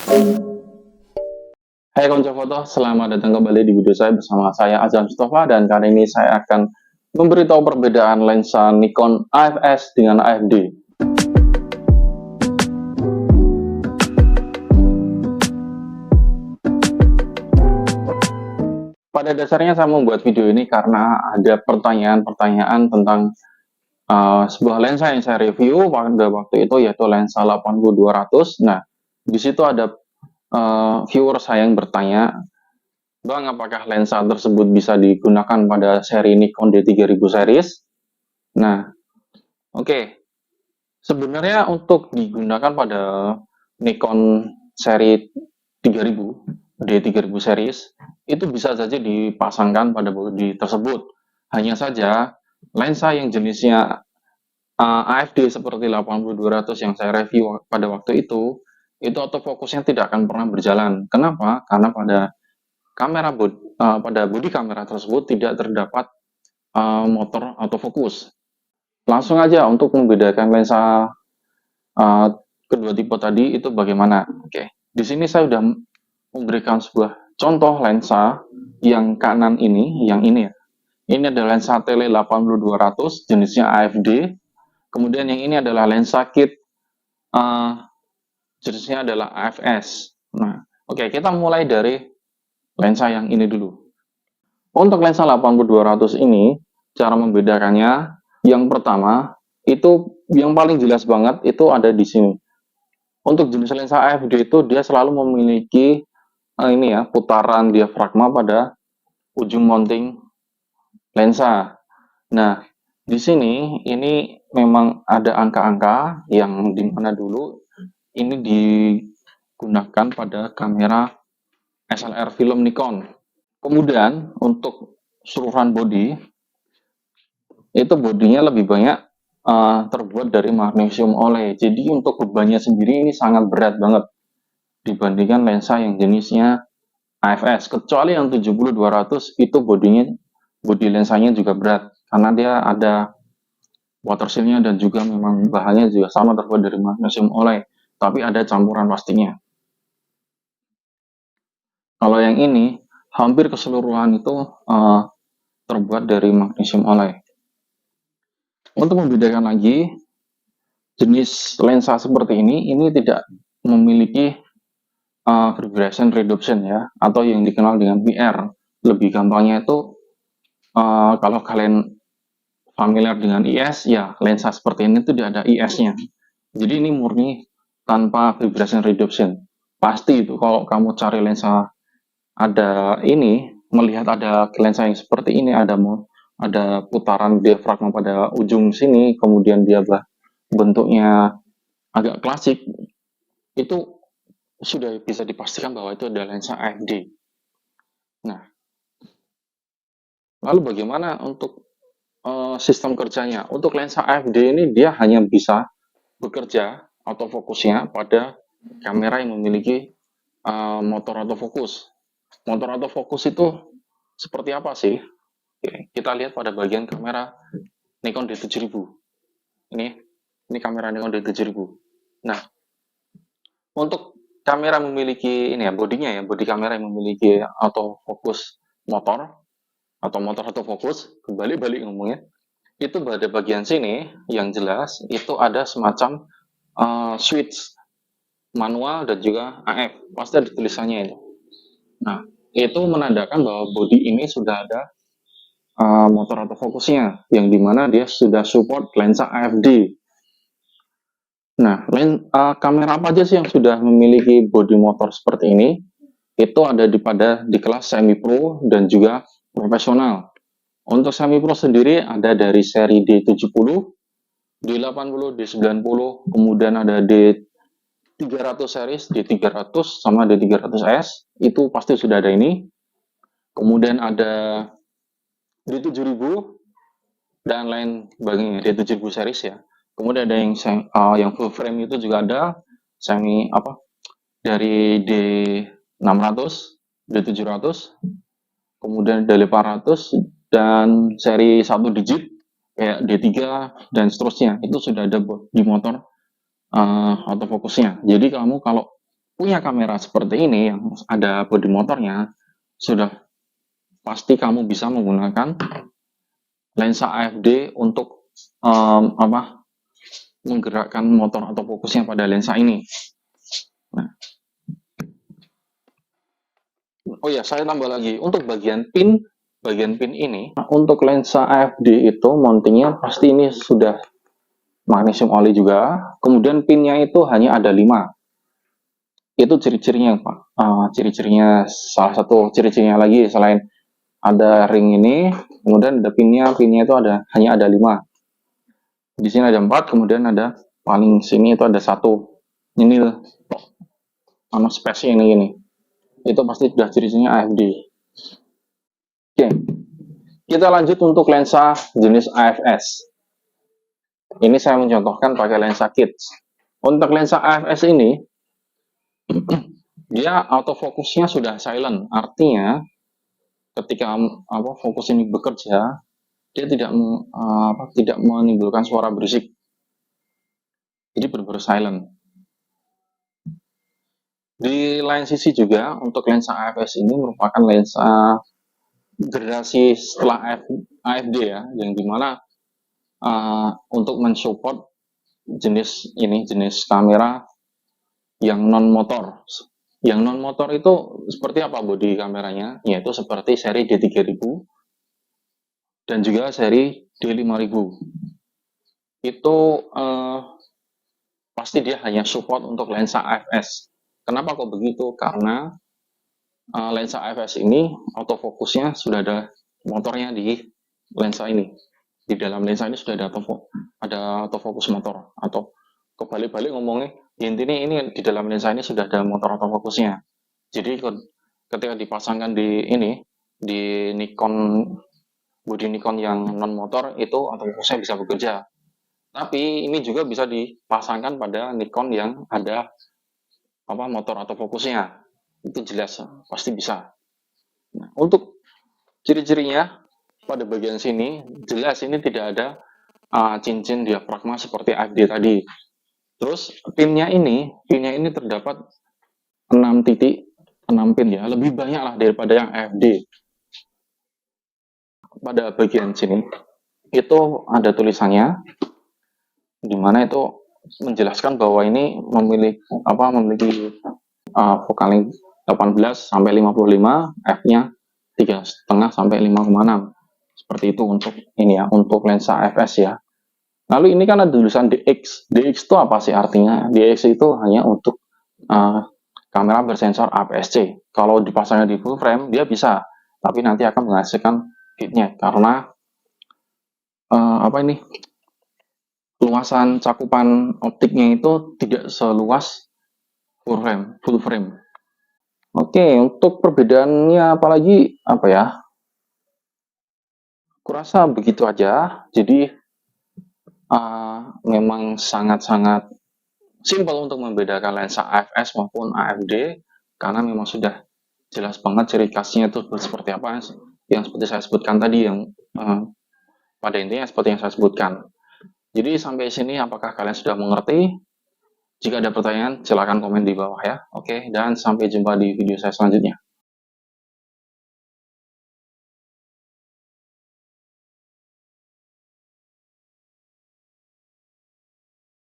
Hai konco foto, selamat datang kembali di video saya bersama saya Azam Mustafa dan kali ini saya akan memberitahu perbedaan lensa Nikon AFS dengan AFD. Pada dasarnya saya membuat video ini karena ada pertanyaan-pertanyaan tentang sebuah lensa yang saya review pada waktu itu, yaitu lensa 80-200. Nah, di situ ada viewer saya yang bertanya, Bang, apakah lensa tersebut bisa digunakan pada seri Nikon D3000 series? Nah, oke. Sebenarnya untuk digunakan pada Nikon seri 3000, D3000 series, itu bisa saja dipasangkan pada bodi tersebut. Hanya saja, lensa yang jenisnya AFD seperti 80-200 yang saya review pada waktu itu autofokusnya tidak akan pernah berjalan. Kenapa? Karena pada bodi kamera tersebut tidak terdapat motor autofokus. Langsung aja untuk membedakan lensa kedua tipe tadi itu bagaimana. Oke, di sini saya sudah memberikan sebuah contoh lensa yang kanan ini, yang ini ya. Ini adalah lensa tele 80-200 jenisnya AFD. Kemudian yang ini adalah lensa kit jenisnya adalah AFS. Nah, oke, kita mulai dari lensa yang ini dulu. Untuk lensa 80-200 ini, cara membedakannya, yang pertama, itu yang paling jelas banget itu ada di sini. Untuk jenis lensa AFD itu dia selalu memiliki ini ya, putaran diafragma pada ujung mounting lensa. Nah, di sini ini memang ada angka-angka yang dimana dulu ini digunakan pada kamera SLR film Nikon. Kemudian untuk seluruhan bodi itu bodinya lebih banyak terbuat dari magnesium alloy. Jadi untuk bebannya sendiri ini sangat berat banget dibandingkan lensa yang jenisnya AFS. Kecuali yang 70-200 itu bodi lensanya juga berat karena dia ada water seal-nya dan juga memang bahannya juga sama terbuat dari magnesium alloy, tapi ada campuran pastinya. Kalau yang ini hampir keseluruhan itu terbuat dari magnesium alloy. Untuk membedakan lagi, jenis lensa seperti ini tidak memiliki vibration reduction ya, atau yang dikenal dengan VR. Lebih gampangnya itu kalau kalian familiar dengan IS, ya lensa seperti ini tidak ada IS-nya. Jadi ini murni tanpa vibration reduction. Pasti itu kalau kamu cari lensa ada ini, melihat ada lensa yang seperti ini, ada putaran diafragma pada ujung sini, kemudian dia bentuknya agak klasik, itu sudah bisa dipastikan bahwa itu adalah lensa AFD. Nah, lalu bagaimana untuk sistem kerjanya? Untuk lensa AFD ini dia hanya bisa bekerja autofokusnya pada kamera yang memiliki motor autofokus. Motor autofokus itu seperti apa sih? Oke, kita lihat pada bagian kamera Nikon D7000. Ini kamera Nikon D7000. Nah, untuk kamera memiliki ini ya, bodinya ya, bodi kamera yang memiliki autofokus motor atau motor autofokus, kembali balik ngomongnya, itu pada bagian sini yang jelas itu ada semacam switch manual dan juga AF, pasti ada tulisannya itu. Nah, itu menandakan bahwa bodi ini sudah ada motor autofokusnya, yang dimana dia sudah support lensa AFD. Nah, kamera apa aja sih yang sudah memiliki bodi motor seperti ini? Itu ada di kelas semi pro dan juga profesional. Untuk semi pro sendiri ada dari seri D70, D80, D90, kemudian ada D300 series, D300 sama D300S, itu pasti sudah ada ini. Kemudian ada D7000 dan lain sebagainya, D7000 series ya. Kemudian ada yang full frame itu juga ada dari D600, D700, kemudian D800 dan seri 1 digit kayak D3 dan seterusnya, itu sudah ada di motor autofokusnya. Jadi kamu kalau punya kamera seperti ini yang ada bodi motornya, sudah pasti kamu bisa menggunakan lensa AFD untuk menggerakkan motor atau fokusnya pada lensa ini. Nah, oh ya, saya tambah lagi untuk bagian pin ini untuk lensa AFD itu mountingnya pasti ini sudah magnesium oli juga. Kemudian pinnya itu hanya ada 5. Itu ciri-cirinya Pak. Ciri-cirinya salah satu ciri-cirinya lagi selain ada ring ini, kemudian ada pinnya itu hanya ada 5. Di sini ada 4, kemudian ada paling sini itu ada 1. Ini space ini. Itu pasti sudah ciri-cirinya AFD. Oke, kita lanjut untuk lensa jenis AFS. Ini saya mencontohkan pakai lensa kits. Untuk lensa AFS ini, dia autofokusnya sudah silent. Artinya, ketika fokus ini bekerja, dia tidak menimbulkan suara berisik. Jadi benar-benar silent. Di lain sisi juga, untuk lensa AFS ini merupakan lensa generasi setelah AFD ya, yang dimana untuk mensupport jenis kamera yang non motor. Yang non motor itu seperti apa bodi kameranya? Yaitu seperti seri D3000 dan juga seri D5000. Itu pasti dia hanya support untuk lensa AFS. Kenapa kok begitu? Karena lensa AFS ini autofokusnya sudah ada motornya di lensa ini. Di dalam lensa ini sudah ada autofokus motor, atau kebalik-balik ngomongnya, intinya ini di dalam lensa ini sudah ada motor autofokusnya. Jadi ketika dipasangkan di Nikon, bodi Nikon yang non motor, itu autofokusnya bisa bekerja. Tapi ini juga bisa dipasangkan pada Nikon yang ada motor autofokusnya. Itu jelas pasti bisa. Nah, untuk ciri-cirinya pada bagian sini jelas ini tidak ada cincin diafragma seperti AFD tadi. Terus pinnya ini terdapat 6 titik, 6 pin ya, lebih banyak lah daripada yang AFD. Pada bagian sini itu ada tulisannya, di mana itu menjelaskan bahwa ini memiliki vokal 18 sampai 55, F-nya 3,5 sampai 5,6. Seperti itu untuk untuk lensa AFS ya. Lalu ini kan ada tulisan DX. DX itu apa sih artinya? DX itu hanya untuk kamera bersensor APS-C. Kalau dipasangnya di full frame dia bisa, tapi nanti akan menghasilkan hitnya karena luasan cakupan optiknya itu tidak seluas full frame. Oke, untuk perbedaannya apalagi kurasa begitu aja. Jadi memang sangat-sangat simpel untuk membedakan lensa AFS maupun AFD, karena memang sudah jelas banget ciri khasnya itu seperti apa yang seperti saya sebutkan tadi, yang pada intinya seperti yang saya sebutkan. Jadi sampai sini apakah kalian sudah mengerti? Jika ada pertanyaan silahkan komen di bawah ya. Oke, dan sampai jumpa di video saya selanjutnya.